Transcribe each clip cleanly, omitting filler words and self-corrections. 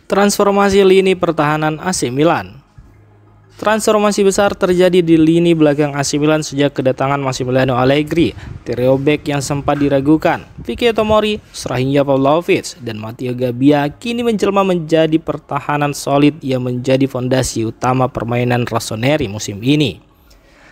Transformasi lini pertahanan AC Milan. Transformasi besar terjadi di lini belakang AC Milan sejak kedatangan Massimiliano Allegri. Trio bek yang sempat diragukan, Vicky Tomori, Strahinja Pavlovic, dan Matteo Gabbia kini menjelma menjadi pertahanan solid yang menjadi fondasi utama permainan Rossoneri musim ini.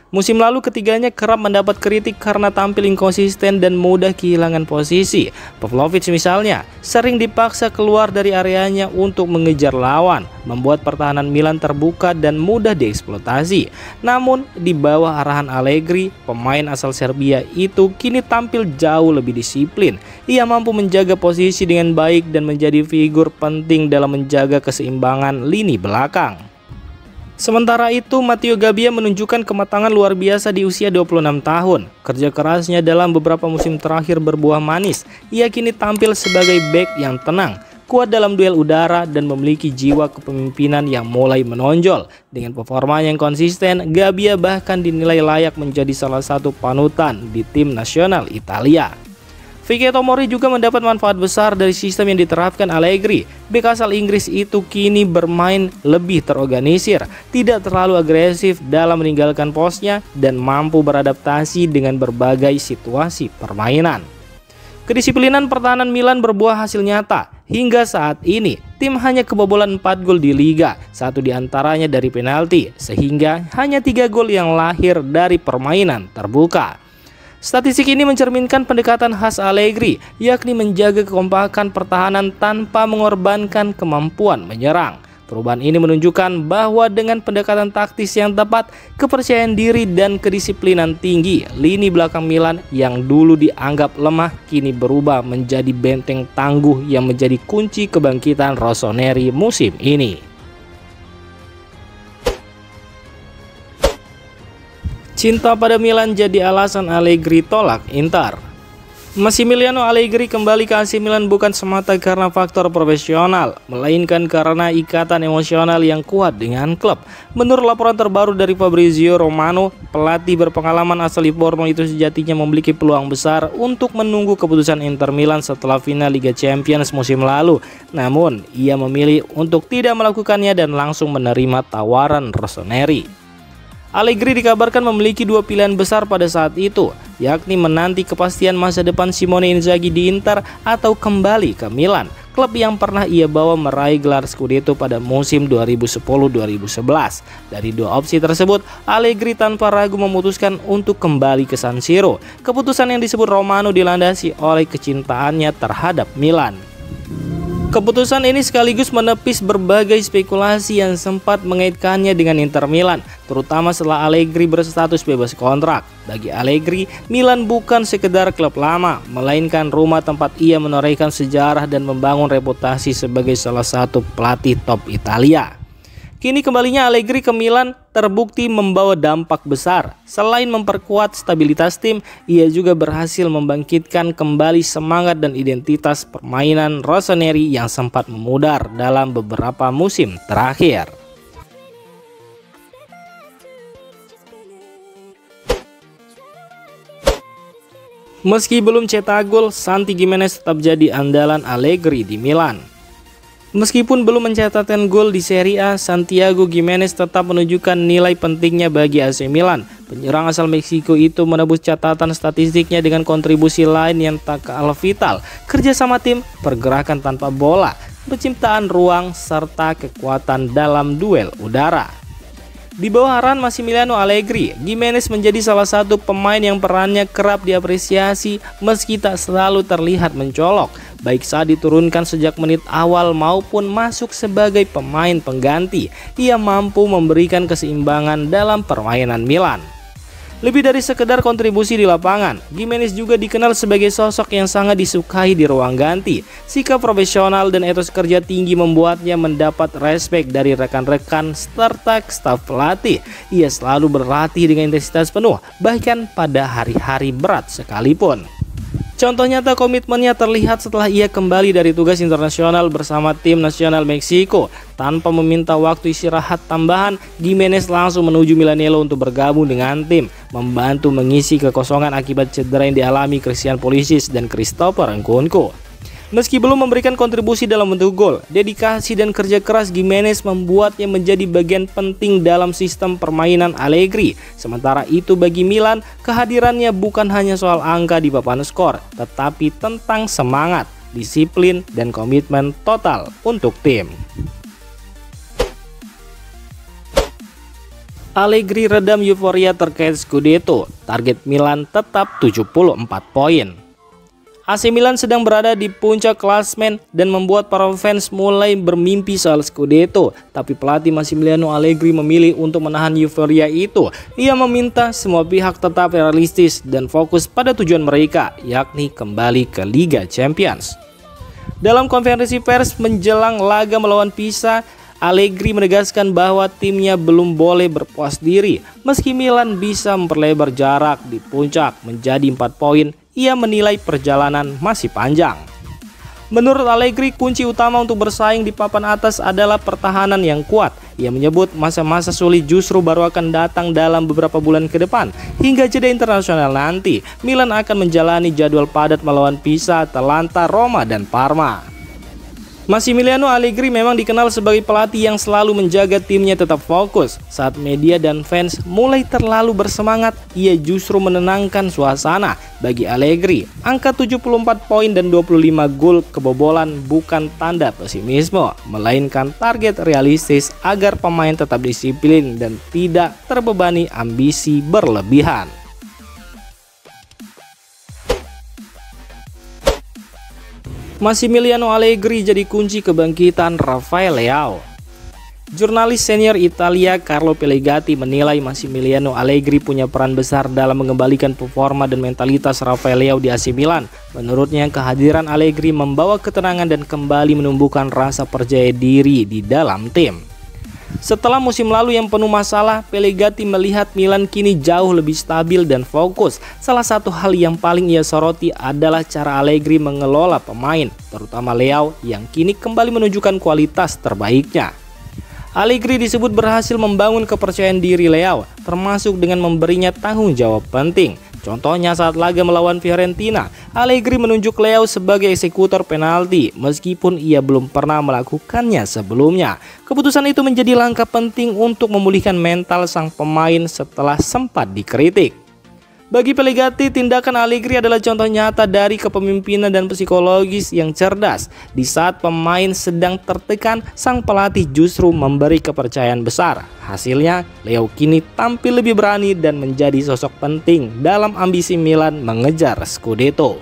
Musim lalu ketiganya kerap mendapat kritik karena tampil inkonsisten dan mudah kehilangan posisi. Pavlovic misalnya sering dipaksa keluar dari areanya untuk mengejar lawan, membuat pertahanan Milan terbuka dan mudah dieksploitasi. Namun di bawah arahan Allegri, pemain asal Serbia itu kini tampil jauh lebih disiplin. Ia mampu menjaga posisi dengan baik dan menjadi figur penting dalam menjaga keseimbangan lini belakang. Sementara itu, Matteo Gabbia menunjukkan kematangan luar biasa di usia 26 tahun. Kerja kerasnya dalam beberapa musim terakhir berbuah manis. Ia kini tampil sebagai bek yang tenang, kuat dalam duel udara, dan memiliki jiwa kepemimpinan yang mulai menonjol. Dengan performa yang konsisten, Gabbia bahkan dinilai layak menjadi salah satu panutan di tim nasional Italia. Vicky Tomori juga mendapat manfaat besar dari sistem yang diterapkan Allegri. Bek asal Inggris itu kini bermain lebih terorganisir, tidak terlalu agresif dalam meninggalkan posnya, dan mampu beradaptasi dengan berbagai situasi permainan. Kedisiplinan pertahanan Milan berbuah hasil nyata. Hingga saat ini, tim hanya kebobolan 4 gol di Liga, 1 diantaranya dari penalti, sehingga hanya 3 gol yang lahir dari permainan terbuka. Statistik ini mencerminkan pendekatan khas Allegri, yakni menjaga kekompakan pertahanan tanpa mengorbankan kemampuan menyerang. Perubahan ini menunjukkan bahwa dengan pendekatan taktis yang tepat, kepercayaan diri dan kedisiplinan tinggi, lini belakang Milan yang dulu dianggap lemah kini berubah menjadi benteng tangguh yang menjadi kunci kebangkitan Rossoneri musim ini. Cinta pada Milan jadi alasan Allegri tolak Inter. Massimiliano Allegri kembali ke AC Milan bukan semata karena faktor profesional, melainkan karena ikatan emosional yang kuat dengan klub. Menurut laporan terbaru dari Fabrizio Romano, pelatih berpengalaman asal Livorno itu sejatinya memiliki peluang besar untuk menunggu keputusan Inter Milan setelah final Liga Champions musim lalu. Namun, ia memilih untuk tidak melakukannya dan langsung menerima tawaran Rossoneri. Allegri dikabarkan memiliki 2 pilihan besar pada saat itu, yakni menanti kepastian masa depan Simone Inzaghi di Inter atau kembali ke Milan, klub yang pernah ia bawa meraih gelar Scudetto pada musim 2010-2011. Dari 2 opsi tersebut, Allegri tanpa ragu memutuskan untuk kembali ke San Siro. Keputusan yang disebut Romano dilandasi oleh kecintaannya terhadap Milan. Keputusan ini sekaligus menepis berbagai spekulasi yang sempat mengaitkannya dengan Inter Milan, terutama setelah Allegri berstatus bebas kontrak. Bagi Allegri, Milan bukan sekedar klub lama, melainkan rumah tempat ia menorehkan sejarah dan membangun reputasi sebagai salah satu pelatih top Italia. Kini kembalinya Allegri ke Milan terbukti membawa dampak besar. Selain memperkuat stabilitas tim, ia juga berhasil membangkitkan kembali semangat dan identitas permainan Rossoneri yang sempat memudar dalam beberapa musim terakhir. Meski belum cetak gol, Santi Gimenez tetap jadi andalan Allegri di Milan. Meskipun belum mencatatkan gol di Serie A, Santiago Gimenez tetap menunjukkan nilai pentingnya bagi AC Milan. Penyerang asal Meksiko itu menebus catatan statistiknya dengan kontribusi lain yang tak kalah vital, kerjasama tim, pergerakan tanpa bola, penciptaan ruang, serta kekuatan dalam duel udara. Di bawah arahan Massimiliano Allegri, Gimenez menjadi salah satu pemain yang perannya kerap diapresiasi meski tak selalu terlihat mencolok, baik saat diturunkan sejak menit awal maupun masuk sebagai pemain pengganti. Ia mampu memberikan keseimbangan dalam permainan Milan. Lebih dari sekedar kontribusi di lapangan, Gimenez juga dikenal sebagai sosok yang sangat disukai di ruang ganti. Sikap profesional dan etos kerja tinggi membuatnya mendapat respek dari rekan-rekan serta staf pelatih. Ia selalu berlatih dengan intensitas penuh, bahkan pada hari-hari berat sekalipun. Contoh nyata komitmennya terlihat setelah ia kembali dari tugas internasional bersama tim nasional Meksiko. Tanpa meminta waktu istirahat tambahan, Gimenez langsung menuju Milanello untuk bergabung dengan tim, membantu mengisi kekosongan akibat cedera yang dialami Christian Pulisic dan Christopher Nkunku. Meski belum memberikan kontribusi dalam bentuk gol, dedikasi dan kerja keras Gimenez membuatnya menjadi bagian penting dalam sistem permainan Allegri. Sementara itu bagi Milan, kehadirannya bukan hanya soal angka di papan skor, tetapi tentang semangat, disiplin, dan komitmen total untuk tim. Allegri redam euforia terkait Scudetto, target Milan tetap 74 poin. AC Milan sedang berada di puncak klasemen dan membuat para fans mulai bermimpi soal Scudetto. Tapi pelatih Massimiliano Allegri memilih untuk menahan euforia itu. Ia meminta semua pihak tetap realistis dan fokus pada tujuan mereka, yakni kembali ke Liga Champions. Dalam konferensi pers menjelang laga melawan Pisa, Allegri menegaskan bahwa timnya belum boleh berpuas diri. Meski Milan bisa memperlebar jarak di puncak menjadi 4 poin, ia menilai perjalanan masih panjang. Menurut Allegri, kunci utama untuk bersaing di papan atas adalah pertahanan yang kuat. Ia menyebut masa-masa sulit justru baru akan datang dalam beberapa bulan ke depan. Hingga jeda internasional nanti, Milan akan menjalani jadwal padat melawan Pisa, Atalanta, Roma, dan Parma. Massimiliano Allegri memang dikenal sebagai pelatih yang selalu menjaga timnya tetap fokus. Saat media dan fans mulai terlalu bersemangat, ia justru menenangkan suasana. Bagi Allegri, angka 74 poin dan 25 gol kebobolan bukan tanda pesimisme, melainkan target realistis agar pemain tetap disiplin dan tidak terbebani ambisi berlebihan. Massimiliano Allegri jadi kunci kebangkitan Rafael Leao. Jurnalis senior Italia Carlo Pellegatti menilai Massimiliano Allegri punya peran besar dalam mengembalikan performa dan mentalitas Rafael Leao di AC Milan. Menurutnya, kehadiran Allegri membawa ketenangan dan kembali menumbuhkan rasa percaya diri di dalam tim. Setelah musim lalu yang penuh masalah, Pellegatti melihat Milan kini jauh lebih stabil dan fokus. Salah satu hal yang paling ia soroti adalah cara Allegri mengelola pemain, terutama Leao yang kini kembali menunjukkan kualitas terbaiknya. Allegri disebut berhasil membangun kepercayaan diri Leao, termasuk dengan memberinya tanggung jawab penting. Contohnya saat laga melawan Fiorentina, Allegri menunjuk Leao sebagai eksekutor penalti meskipun ia belum pernah melakukannya sebelumnya. Keputusan itu menjadi langkah penting untuk memulihkan mental sang pemain setelah sempat dikritik. Bagi Pellegatti, tindakan Allegri adalah contoh nyata dari kepemimpinan dan psikologis yang cerdas. Di saat pemain sedang tertekan, sang pelatih justru memberi kepercayaan besar. Hasilnya, Leao kini tampil lebih berani dan menjadi sosok penting dalam ambisi Milan mengejar Scudetto.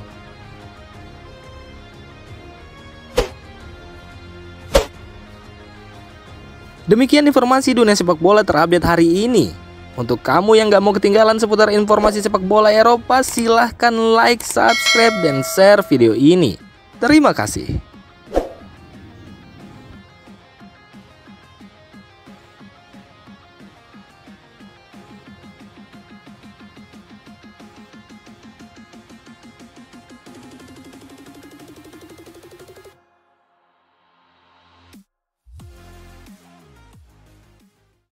Demikian informasi dunia sepak bola terupdate hari ini. Untuk kamu yang gak mau ketinggalan seputar informasi sepak bola Eropa, silahkan like, subscribe, dan share video ini. Terima kasih.